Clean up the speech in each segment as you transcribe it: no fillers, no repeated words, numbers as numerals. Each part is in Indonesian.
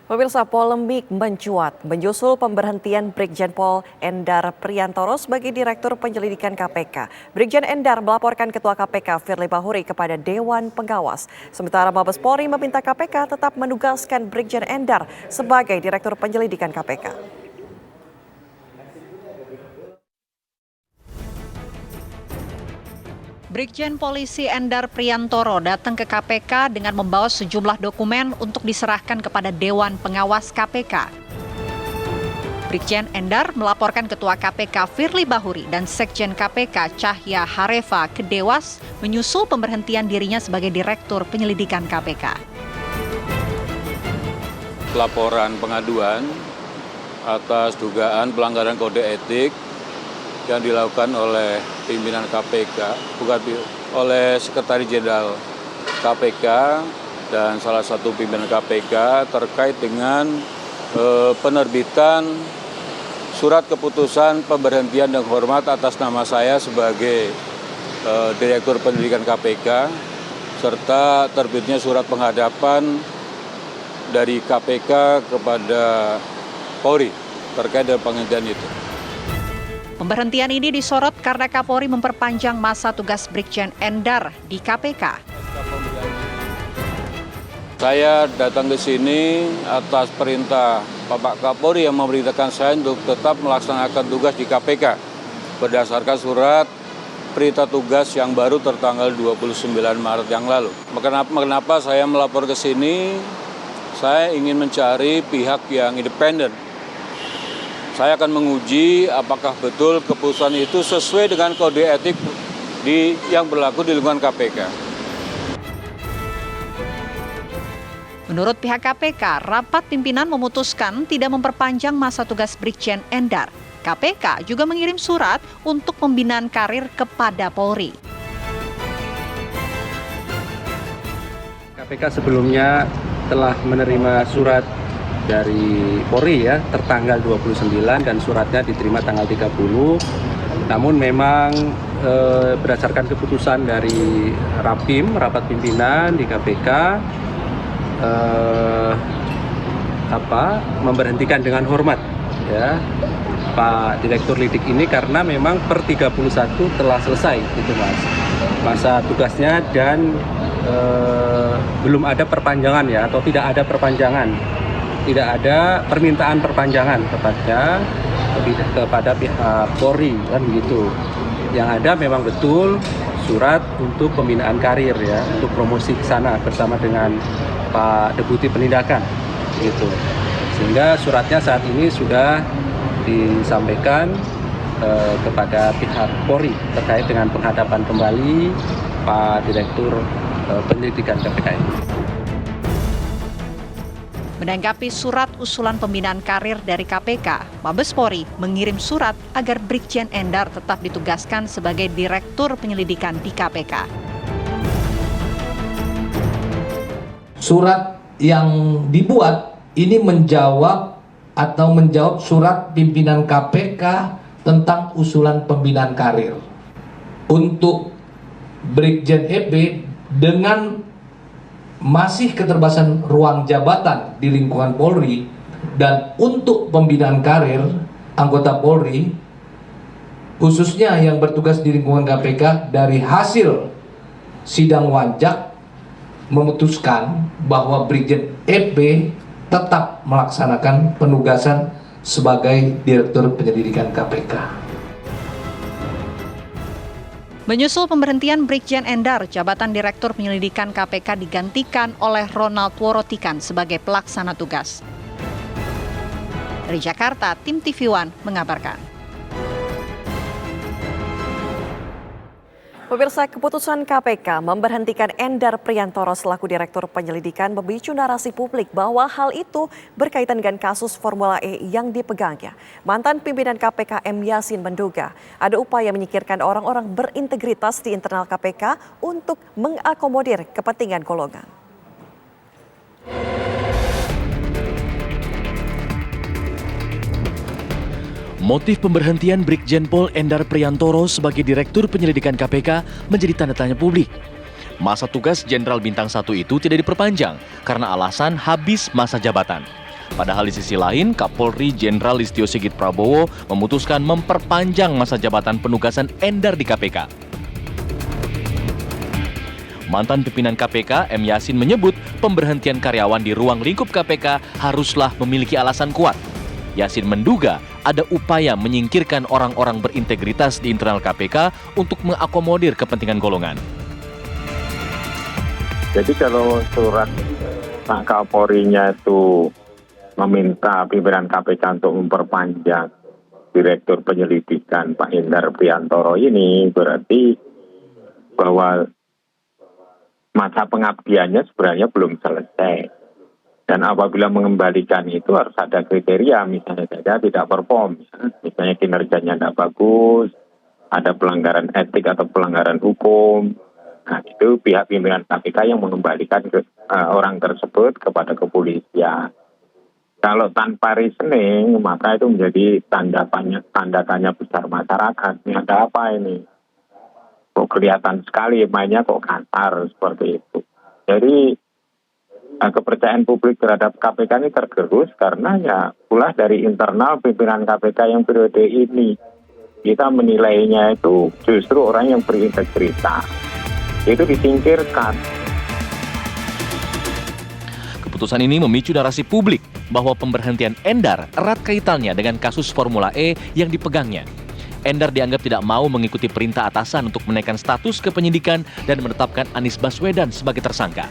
Pemirsa, polemik mencuat menyusul pemberhentian Brigjen Pol Endar Priantoro sebagai Direktur Penyelidikan KPK. Brigjen Endar melaporkan Ketua KPK Firly Bahuri kepada Dewan Pengawas. Sementara Mabes Polri meminta KPK tetap menugaskan Brigjen Endar sebagai Direktur Penyelidikan KPK. Brigjen Polisi Endar Priantoro datang ke KPK dengan membawa sejumlah dokumen untuk diserahkan kepada Dewan Pengawas KPK. Brigjen Endar melaporkan Ketua KPK Firly Bahuri dan Sekjen KPK Cahya Harefa ke Dewas menyusul pemberhentian dirinya sebagai Direktur Penyelidikan KPK. Laporan pengaduan atas dugaan pelanggaran kode etik yang dilakukan oleh pimpinan KPK, bukan oleh Sekretaris Jenderal KPK dan salah satu pimpinan KPK terkait dengan penerbitan surat keputusan pemberhentian dan hormat atas nama saya sebagai Direktur Penyelidikan KPK serta terbitnya surat penghadapan dari KPK kepada Polri terkait dengan penghentian itu. Pemberhentian ini disorot karena Kapolri memperpanjang masa tugas Brigjen Endar di KPK. Saya datang ke sini atas perintah Bapak Kapolri yang memerintahkan saya untuk tetap melaksanakan tugas di KPK berdasarkan surat perintah tugas yang baru tertanggal 29 Maret yang lalu. Kenapa saya melapor ke sini? Saya ingin mencari pihak yang independen. Saya akan menguji apakah betul keputusan itu sesuai dengan kode etik yang berlaku di lingkungan KPK. Menurut pihak KPK, rapat pimpinan memutuskan tidak memperpanjang masa tugas Brigjen Endar. KPK juga mengirim surat untuk pembinaan karir kepada Polri. KPK sebelumnya telah menerima surat dari Polri ya, tertanggal 29 dan suratnya diterima tanggal 30. Namun memang berdasarkan keputusan dari Rapim, rapat pimpinan di KPK, memberhentikan dengan hormat ya Pak Direktur Lidik ini karena memang per 31 telah selesai gitu Mas. Masa tugasnya dan belum ada perpanjangan ya, atau tidak ada perpanjangan. Tidak ada permintaan perpanjangan kepada pihak Polri kan begitu. Yang ada memang betul surat untuk pembinaan karir ya, untuk promosi ke sana bersama dengan Pak Deputi Penindakan gitu. Sehingga suratnya saat ini sudah disampaikan kepada pihak Polri terkait dengan penghadapan kembali Pak Direktur Penyelidikan KPK ini. Menanggapi surat usulan pembinaan karir dari KPK, Mabes Polri mengirim surat agar Brigjen Endar tetap ditugaskan sebagai Direktur Penyelidikan di KPK. Surat yang dibuat ini menjawab surat pimpinan KPK tentang usulan pembinaan karir untuk Brigjen EP dengan masih keterbatasan ruang jabatan di lingkungan Polri, dan untuk pembinaan karir anggota Polri khususnya yang bertugas di lingkungan KPK dari hasil sidang wanjak memutuskan bahwa Brigjen EP tetap melaksanakan penugasan sebagai Direktur Penyelidikan KPK. Menyusul pemberhentian Brigjen Endar, jabatan Direktur Penyelidikan KPK digantikan oleh Ronald Worotikan sebagai pelaksana tugas. Dari Jakarta, tim TV One mengabarkan. Pemirsa, keputusan KPK memberhentikan Endar Priantoro selaku Direktur Penyelidikan memicu narasi publik bahwa hal itu berkaitan dengan kasus Formula E yang dipegangnya. Mantan pimpinan KPK M. Yasin menduga ada upaya menyingkirkan orang-orang berintegritas di internal KPK untuk mengakomodir kepentingan golongan. Motif pemberhentian Brigjen Pol Endar Priantoro sebagai Direktur Penyelidikan KPK menjadi tanda tanya publik. Masa tugas Jenderal Bintang 1 itu tidak diperpanjang karena alasan habis masa jabatan. Padahal di sisi lain, Kapolri Jenderal Listio Sigit Prabowo memutuskan memperpanjang masa jabatan penugasan Endar di KPK. Mantan pimpinan KPK, M. Yasin menyebut pemberhentian karyawan di ruang lingkup KPK haruslah memiliki alasan kuat. Yasin menduga ada upaya menyingkirkan orang-orang berintegritas di internal KPK untuk mengakomodir kepentingan golongan. Jadi kalau surat Pak Kapolrinya itu meminta pimpinan KPK untuk memperpanjang Direktur Penyelidikan Pak Endar Priantoro ini, berarti bahwa masa pengabdiannya sebenarnya belum selesai. Dan apabila mengembalikan itu harus ada kriteria, misalnya saja tidak perform, misalnya kinerjanya tidak bagus, ada pelanggaran etik atau pelanggaran hukum. Nah, itu pihak pimpinan KPK yang mengembalikan orang tersebut kepada kepolisian. Kalau tanpa reasoning, maka itu menjadi tanda tanya besar masyarakat. Ini ada apa ini? Kok kelihatan sekali mainnya kok kasar seperti itu. Jadi kepercayaan publik terhadap KPK ini tergerus karena ya pula dari internal pimpinan KPK yang periode ini. Kita menilainya itu justru orang yang berintegritas. Itu disingkirkan. Keputusan ini memicu narasi publik bahwa pemberhentian Endar erat kaitannya dengan kasus Formula E yang dipegangnya. Endar dianggap tidak mau mengikuti perintah atasan untuk menaikkan status ke penyidikan dan menetapkan Anies Baswedan sebagai tersangka.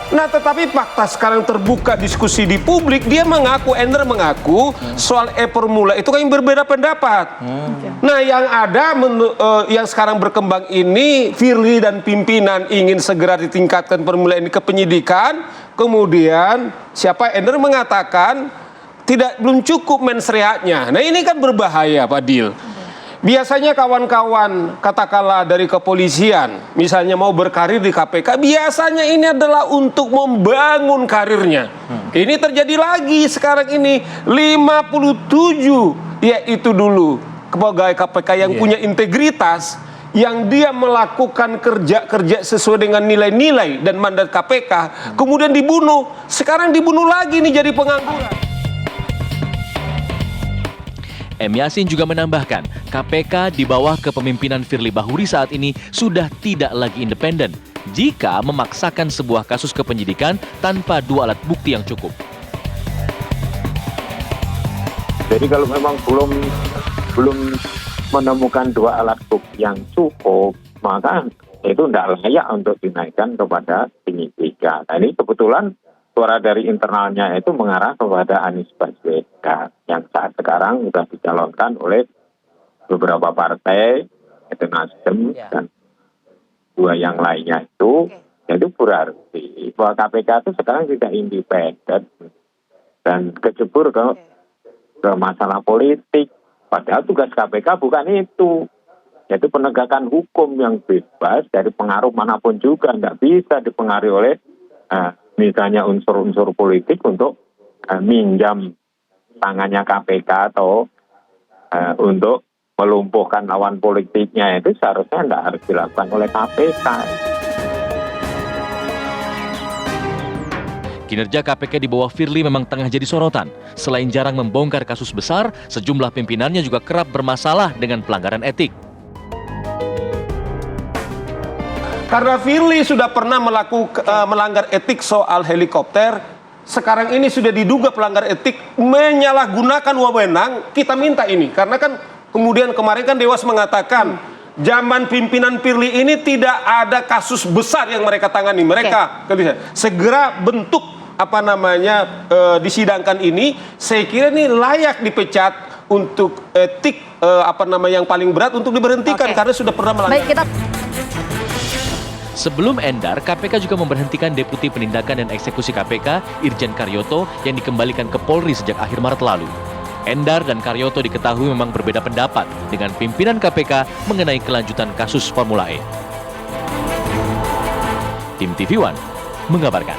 Nah, tetapi fakta sekarang terbuka diskusi di publik, dia mengaku, Endar mengaku soal E-Formula itu kan yang berbeda pendapat. Nah, yang ada yang sekarang berkembang ini, Firly dan pimpinan ingin segera ditingkatkan Formula ini ke penyidikan, kemudian siapa Endar mengatakan belum cukup mensreatnya. Nah, ini kan berbahaya, Pak Dil. Biasanya kawan-kawan katakanlah dari kepolisian, misalnya mau berkarir di KPK, biasanya ini adalah untuk membangun karirnya. Ini terjadi lagi sekarang ini 57, yaitu dulu pegawai KPK yang punya integritas, yang dia melakukan kerja-kerja sesuai dengan nilai-nilai dan mandat KPK, kemudian dibunuh. Sekarang dibunuh lagi nih jadi pengangguran. M. Yasin juga menambahkan, KPK di bawah kepemimpinan Firly Bahuri saat ini sudah tidak lagi independen jika memaksakan sebuah kasus ke penyidikan tanpa dua alat bukti yang cukup. Jadi kalau memang belum menemukan dua alat bukti yang cukup, maka itu tidak layak untuk dinaikkan kepada penyidikan. Nah, ini kebetulan suara dari internalnya itu mengarah kepada Anies Baswedan yang saat sekarang sudah dicalonkan oleh beberapa partai, itu Nasdem dan dua yang lainnya itu. Jadi berarti bahwa KPK itu sekarang tidak independen dan kecebur ke masalah politik. Padahal tugas KPK bukan itu, yaitu penegakan hukum yang bebas dari pengaruh manapun juga, tidak bisa dipengaruhi oleh misalnya unsur-unsur politik untuk minjam tangannya KPK atau untuk melumpuhkan lawan politiknya, itu seharusnya tidak harus dilakukan oleh KPK. Kinerja KPK di bawah Firly memang tengah jadi sorotan. Selain jarang membongkar kasus besar, sejumlah pimpinannya juga kerap bermasalah dengan pelanggaran etik. Karena Firly sudah pernah melanggar etik soal helikopter, sekarang ini sudah diduga pelanggar etik menyalahgunakan wewenang, kita minta ini. Karena kan kemudian kemarin kan Dewas mengatakan, zaman pimpinan Firly ini tidak ada kasus besar yang mereka tangani. Mereka segera bentuk disidangkan ini, saya kira ini layak dipecat untuk etik yang paling berat untuk diberhentikan karena sudah pernah melanggar. Sebelum Endar, KPK juga memberhentikan Deputi Penindakan dan Eksekusi KPK, Irjen Karyoto, yang dikembalikan ke Polri sejak akhir Maret lalu. Endar dan Karyoto diketahui memang berbeda pendapat dengan pimpinan KPK mengenai kelanjutan kasus Formula E. Tim TV One mengabarkan.